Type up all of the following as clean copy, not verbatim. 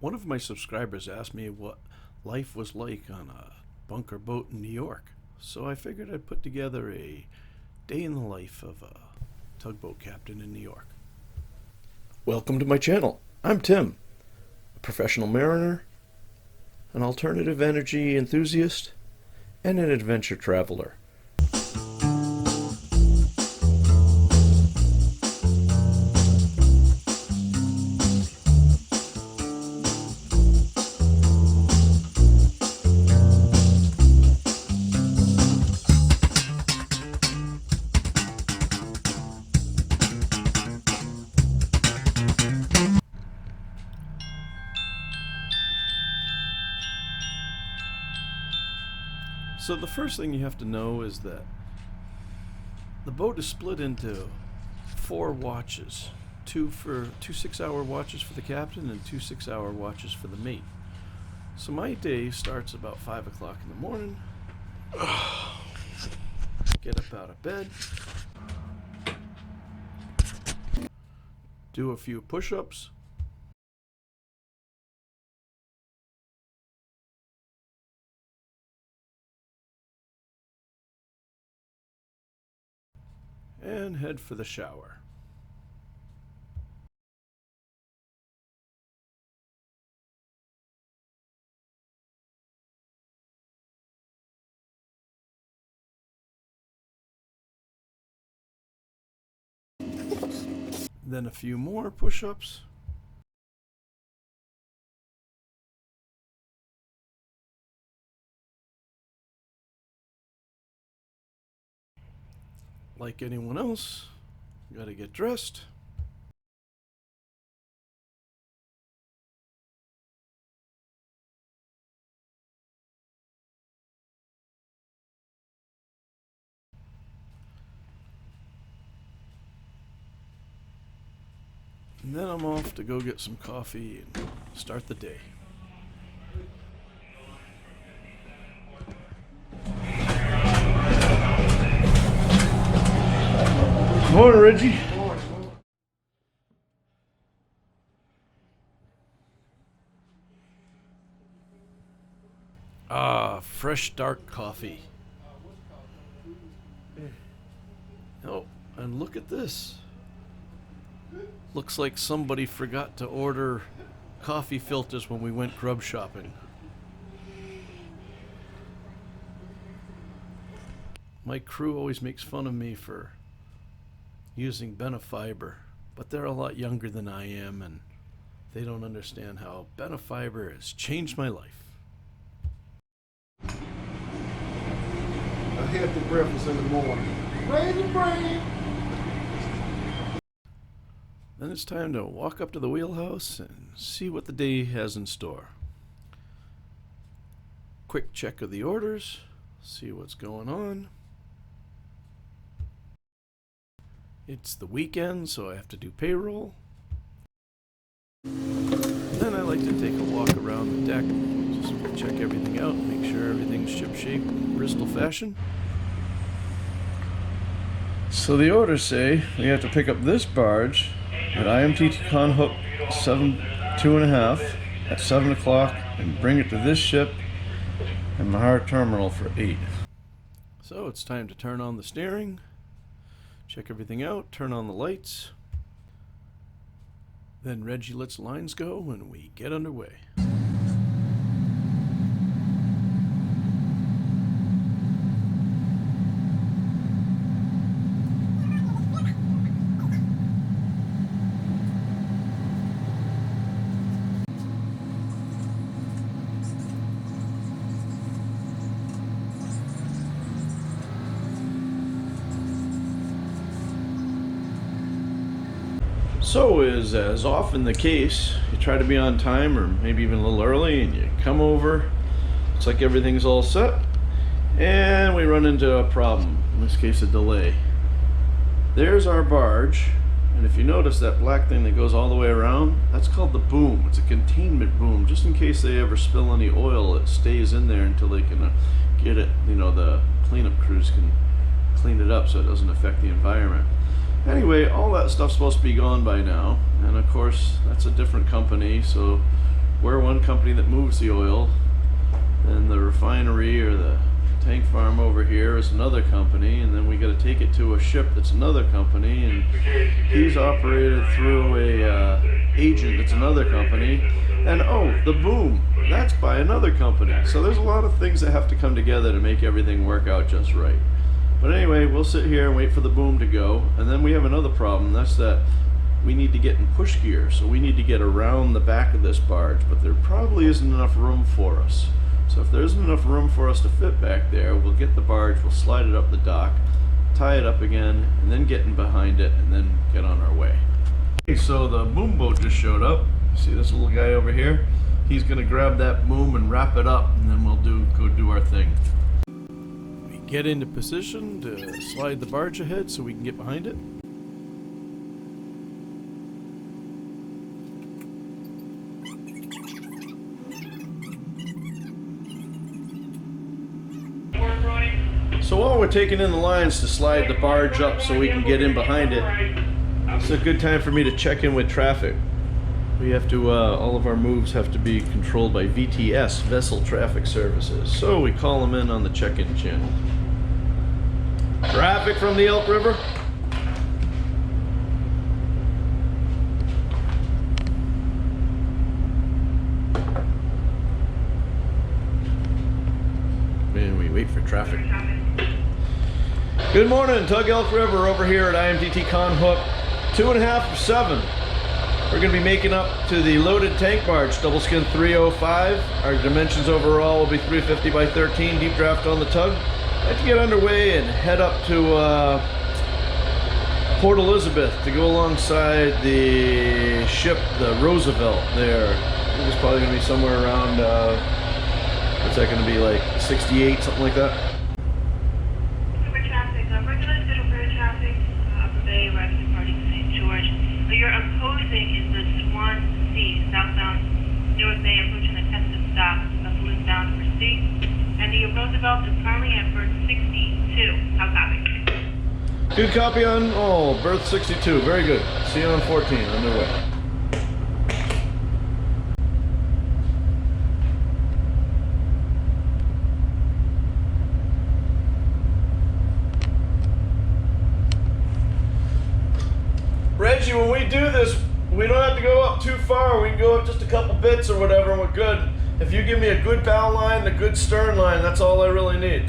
One of my subscribers asked me what life was like on a bunker boat in New York, so I figured I'd put together a day in the life of a tugboat captain in New York. Welcome to my channel. I'm Tim, a professional mariner, an alternative energy enthusiast, and an adventure traveler. So the first thing you have to know is that the boat is split into 4 watches. Two 6-hour watches for the captain and 2 6-hour watches for the mate. So my day starts about 5 o'clock in the morning. Get up out of bed. Do a few push-ups. And head for the shower. Then a few more push-ups. Like anyone else, gotta get dressed. And then I'm off to go get some coffee and start the day. Morning, Reggie. Ah, fresh dark coffee. Oh, and look at this. Looks like somebody forgot to order coffee filters when we went grub shopping. My crew always makes fun of me for using Benefiber, but they're a lot younger than I am, and they don't understand how Benefiber has changed my life. I had the breakfast in the morning. Raise the brain. Then it's time to walk up to the wheelhouse and see what the day has in store. Quick check of the orders, see what's going on. It's the weekend, so I have to do payroll. Then I like to take a walk around the deck, just check everything out, make sure everything's shipshape in Bristol fashion. So the orders say we have to pick up this barge at IMT Conhook 2.5 at 7 o'clock and bring it to this ship and Mahar Terminal for 8. So it's time to turn on the steering, check everything out, turn on the lights. Then Reggie lets lines go and we get underway. So as often the case, you try to be on time or maybe even a little early and you come over, it's like everything's all set, and we run into a problem, in this case a delay. There's our barge, and if you notice that black thing that goes all the way around, that's called the boom. It's a containment boom, just in case they ever spill any oil, it stays in there until they can get it, the cleanup crews can clean it up so it doesn't affect the environment. Anyway, all that stuff's supposed to be gone by now, and of course that's a different company, so we're one company that moves the oil, and the refinery or the tank farm over here is another company, and then we got to take it to a ship that's another company, and he's operated through a agent that's another company, and oh, the boom, that's by another company. So there's a lot of things that have to come together to make everything work out just right. But anyway, we'll sit here and wait for the boom to go, and then we have another problem. That's that we need to get in push gear, so we need to get around the back of this barge, but there probably isn't enough room for us. So if there isn't enough room for us to fit back there, we'll get the barge, we'll slide it up the dock, tie it up again, and then get in behind it, and then get on our way. Okay, so the boom boat just showed up. See this little guy over here? He's gonna grab that boom and wrap it up, and then we'll go do our thing. We get into position to slide the barge ahead so we can get behind it. So while we're taking in the lines to slide the barge up so we can get in behind it, it's a good time for me to check in with traffic. We have to, all of our moves have to be controlled by VTS, Vessel Traffic Services. So we call them in on the check-in channel. Traffic from the Elk River. And we wait for traffic. Good morning, Tug Elk River over here at IMDT Conhook, 2.5 to 7. We're going to be making up to the loaded tank barge, double skin 305. Our dimensions overall will be 350 by 13, deep draft on the tug. I'd like to get underway and head up to Port Elizabeth to go alongside the ship, the Roosevelt there. I think it's probably going to be somewhere around, what's that going to be, like 68, something like that? You're opposing is the Swan Sea, southbound North Bay, approaching the Teston stop, vessel is bound for sea. And the Roosevelt is currently at berth 62. How copy? Good copy on, oh, berth 62. Very good. See you on 14, underway. Reggie, when we do this, we don't have to go up too far. We can go up just a couple bits or whatever, and we're good. If you give me a good bow line and a good stern line, that's all I really need.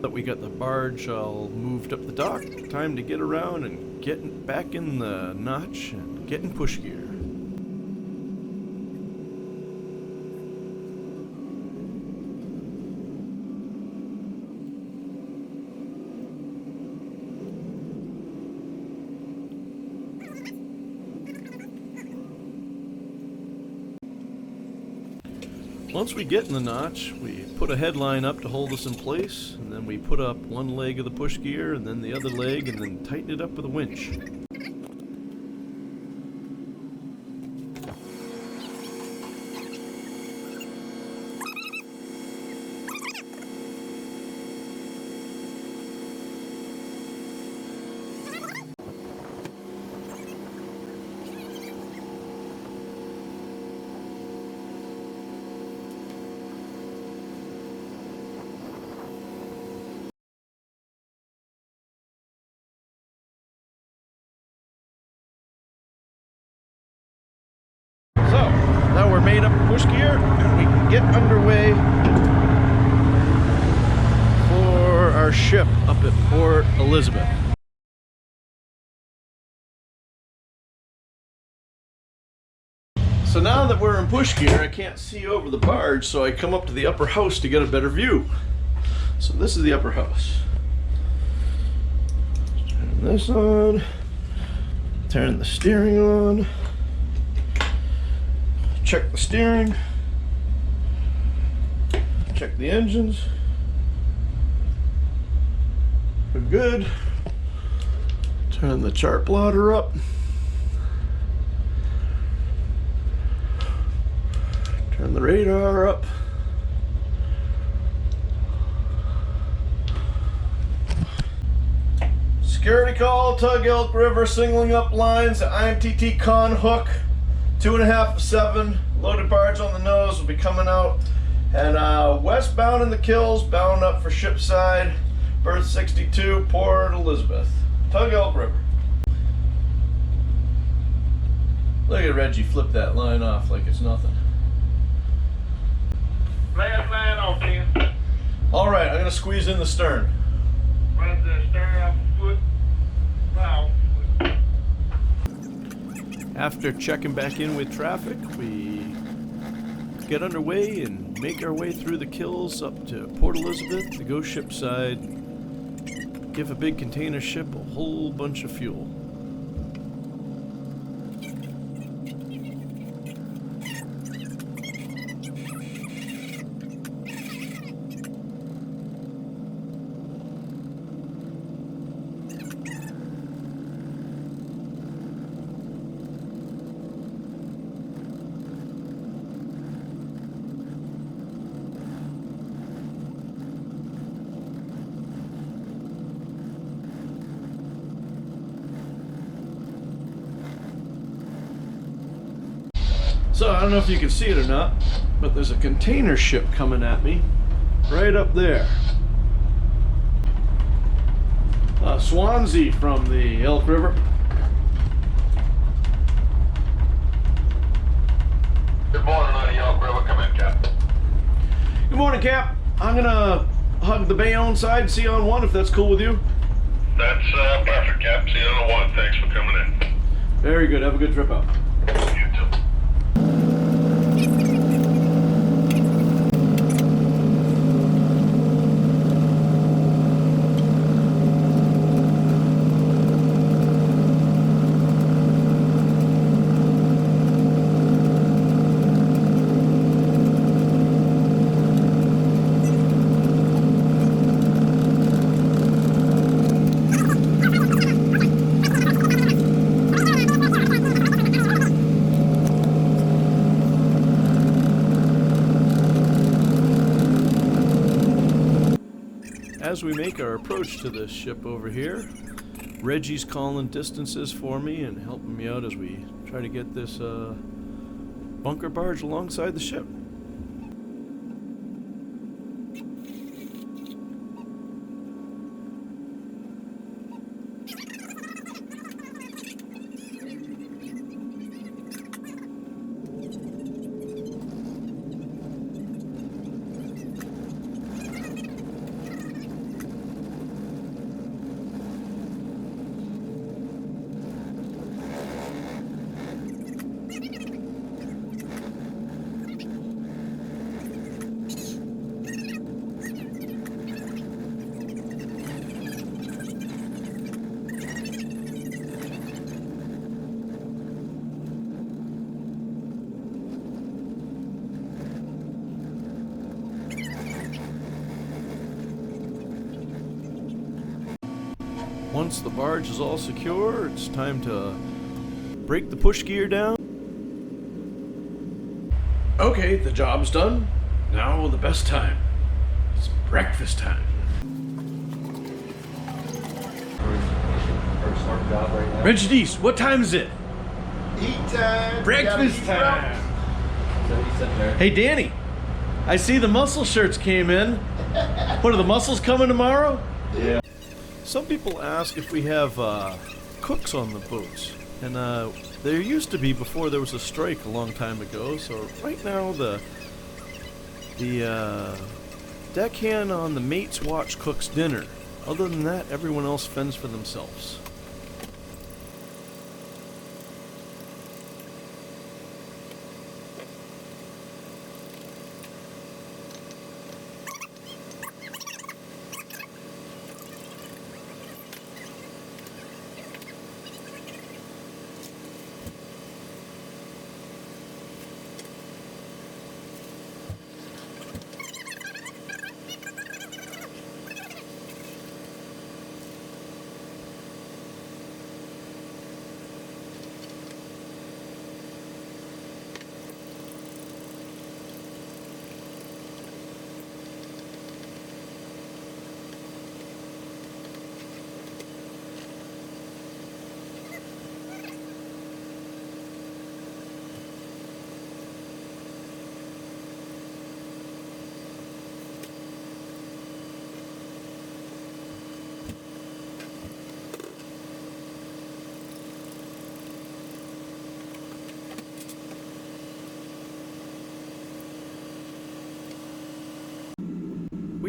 That we got the barge all moved up the dock. Time to get around and get back in the notch and get in push gear. Once we get in the notch, we put a headline up to hold us in place, and then we put up one leg of the push gear and then the other leg, and then tighten it up with a winch. Now we're made up of push gear and we can get underway for our ship up at Port Elizabeth. So now that we're in push gear, I can't see over the barge, so I come up to the upper house to get a better view. So this is the upper house. Turn this on, turn the steering on. Check the steering, check the engines, we're good. Turn the chart plotter up, turn the radar up, Security call, Tug Elk River, singling up lines, IMTT con hook, 2.5 to 7, loaded barge on the nose will be coming out. And westbound in the Kills, bound up for Shipside, berth 62, Port Elizabeth, Tug Elk River. Look at Reggie flip that line off like it's nothing. Last line on 10. All right, I'm gonna squeeze in the stern. Run the stern off a foot. Wow. After checking back in with traffic, we get underway and make our way through the Kills up to Port Elizabeth to go Shipside, give a big container ship a whole bunch of fuel. So I don't know if you can see it or not, but there's a container ship coming at me right up there. Swansea from the Elk River. Good morning on the Elk River. Come in, Cap. Good morning, Cap. I'm gonna hug the Bayonne side, see on one if that's cool with you. That's perfect, Cap. See you on the one. Thanks for coming in. Very good. Have a good trip out. You too. As we make our approach to this ship over here, Reggie's calling distances for me and helping me out as we try to get this bunker barge alongside the ship. Once the barge is all secure, it's time to break the push gear down. Okay, the job's done. Now the best time. It's breakfast time. First hard job right now. Reggie Deese, what time is it? Eat time. Breakfast time. So he's sitting there. Hey Danny, I see the muscle shirts came in. What are the muscles coming tomorrow? Yeah. Some people ask if we have cooks on the boats, and there used to be before there was a strike a long time ago. So right now the deckhand on the mate's watch cooks dinner. Other than that, everyone else fends for themselves.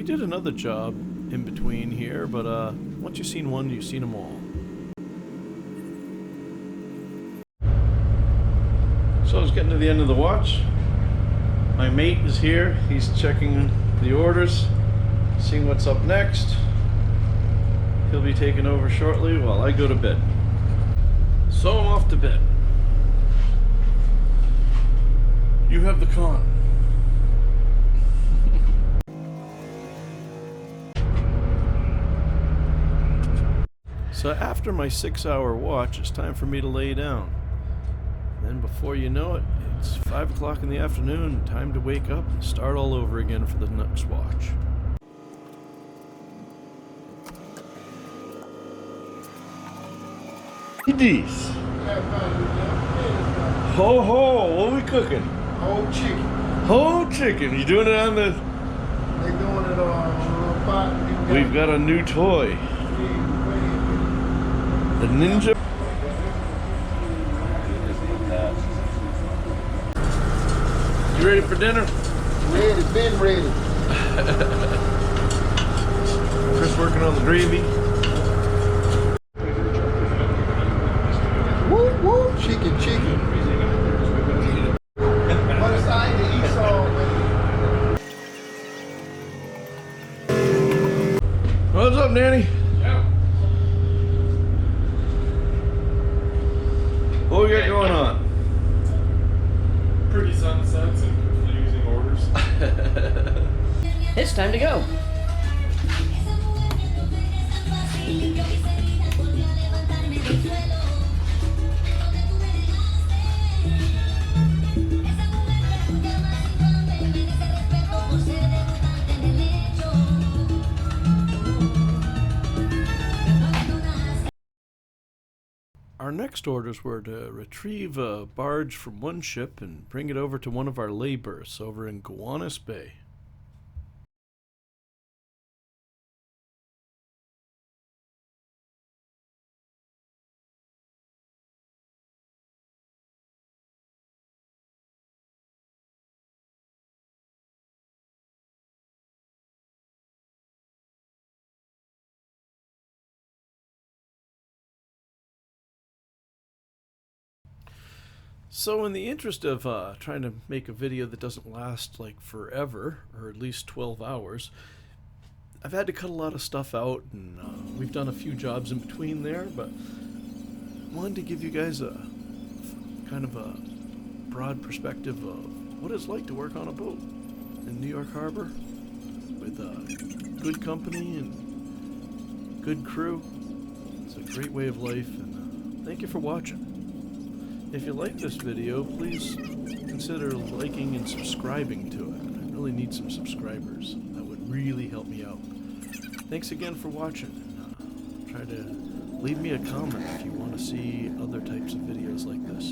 We did another job in between here, but once you've seen one, you've seen them all. So I was getting to the end of the watch. My mate is here. He's checking the orders, seeing what's up next. He'll be taking over shortly while I go to bed. So I'm off to bed. You have the con. So after my 6-hour watch, it's time for me to lay down. Then before you know it, it's 5 o'clock in the afternoon, time to wake up and start all over again for the next watch. These. Ho ho, what are we cooking? Whole chicken. Whole chicken. You doing it on the... They doing it on a little pot. We've got a new toy. The Ninja. You ready for dinner? Ready, been ready. Chris working on the gravy. Woo woo, chicken, chicken. What a sight to eat all, man. What's up, Danny? Yeah. What we got going on? Pretty sunsets and confusing orders. It's time to go. Our next orders were to retrieve a barge from one ship and bring it over to one of our lay berths over in Gowanus Bay. So in the interest of trying to make a video that doesn't last like forever, or at least 12 hours, I've had to cut a lot of stuff out, and we've done a few jobs in between there, but wanted to give you guys a kind of a broad perspective of what it's like to work on a boat in New York Harbor with good company and good crew. It's a great way of life, and thank you for watching. If you like this video, please consider liking and subscribing to it. I really need some subscribers. That would really help me out. Thanks again for watching. Try to leave me a comment if you want to see other types of videos like this.